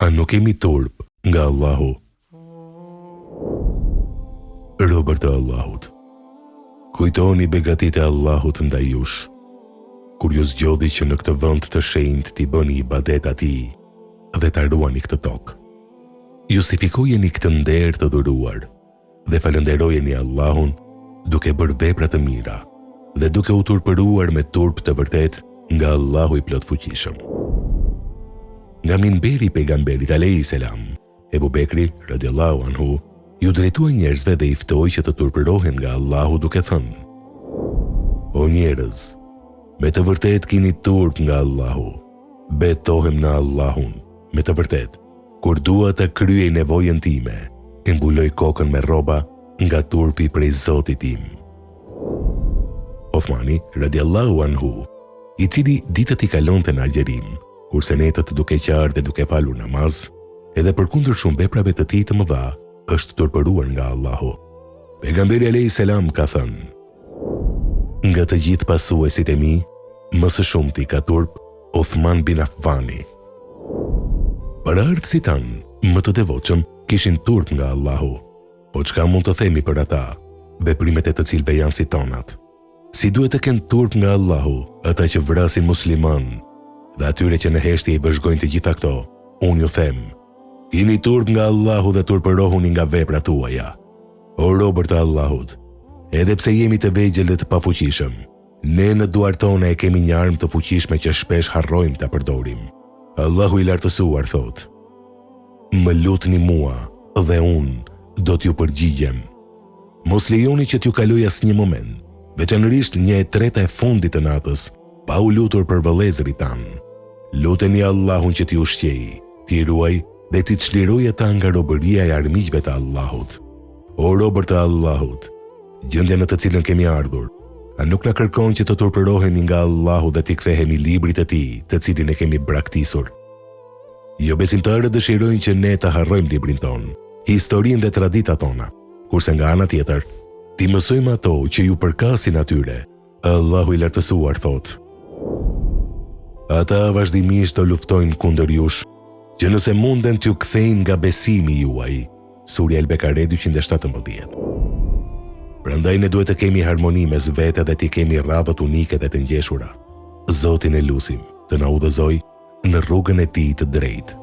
A nuk kemi turp nga Allahu? Robër të Allahut, kujtoni begatit e Allahut ndaj jush, kur ju zgjodhi që në këtë vend të shenjtë t'i bëni ibadet atij dhe ta ruani këtë tokë. Justifikojeni këtë nder të dhuruar dhe falenderojeni Allahun duke bërë vepra të mira dhe duke u turpëruar me turp të vërtet nga Allahu i plot fuqishëm. Nga minberi i pejgamberit alayhis salam, Ebu Bekri radiallahu anhu ju drejtua njerëzve dhe i ftoi që të turpërohen nga Allahu duke thënë: O njerëz, me të vërtet keni turp nga Allahu, betohem në Allahun, me të vërtet, kur dua të kryej nevojën time, e mbuloj kokën me rroba nga turpi prej Zotit tim. Othmani radiallahu anhu, i cili ditët i kalonte në agjerim, kurse netët duke qarë dhe duke falur namaz, edhe përkundër shumë veprave të tij të mëdha, është turpëruar nga Allahu. Pejgamberi alayhis salam ka thënë: Nga të gjithë pasuesit e mi, më së shumti ka turp Uthman bin Affani. Paraardhësit si tanë, më të devotshëm, kishin turp nga Allahu. Po çka mund të themi për ata, veprimet e të cilëve janë si tonat? Si duhet të kenë turp nga Allahu ata që vrasin musliman, dhe atyre që në heshtje i vëzhgojnë të gjitha këto? Unë ju them, keni turp nga Allahu dhe turpërohuni nga veprat tuaja. O robër të Allahut, edhe pse jemi të vegjël dhe të pafuqishëm, ne në duart tona e kemi një armë të fuqishme që shpesh harrojmë ta përdorim. Allahu i lartësuar thot: Më lutni mua dhe unë do t'ju përgjigjem. Mos lejoni që t'ju kaloj asnjë moment, veçanërisht 1/3 e fundit të natës, pa u lutur për vëllezërit tanë. Luteni Allahun që t'i ushqej, t'i ruaj dhe t'i çlirojë ata nga robëria e armiqve të Allahut. O robër të Allahut, gjendja në të cilën kemi ardhur, a nuk na kërkon që të turpërohemi nga Allahu dhe t'i kthehemi librit të tij, të cilin e kemi braktisur? Jo besimtarët dëshirojnë që ne të harrojmë librin ton, historinë dhe traditat tona, kurse nga ana tjetër, t'i mësojmë ato që ju përkasin atyre. Allahu i lartësuar thot: Ata vazhdimisht të luftojnë kundër jush, që nëse munden t'ju kthejnë nga besimi juaj. Surja El-Bekare 217. Prandaj ne duhet të kemi harmoni mes vete dhe t'i kemi radhët unike dhe të ngjeshura. Zotin e lusim të na udhëzoj në rrugën e tij të drejtë.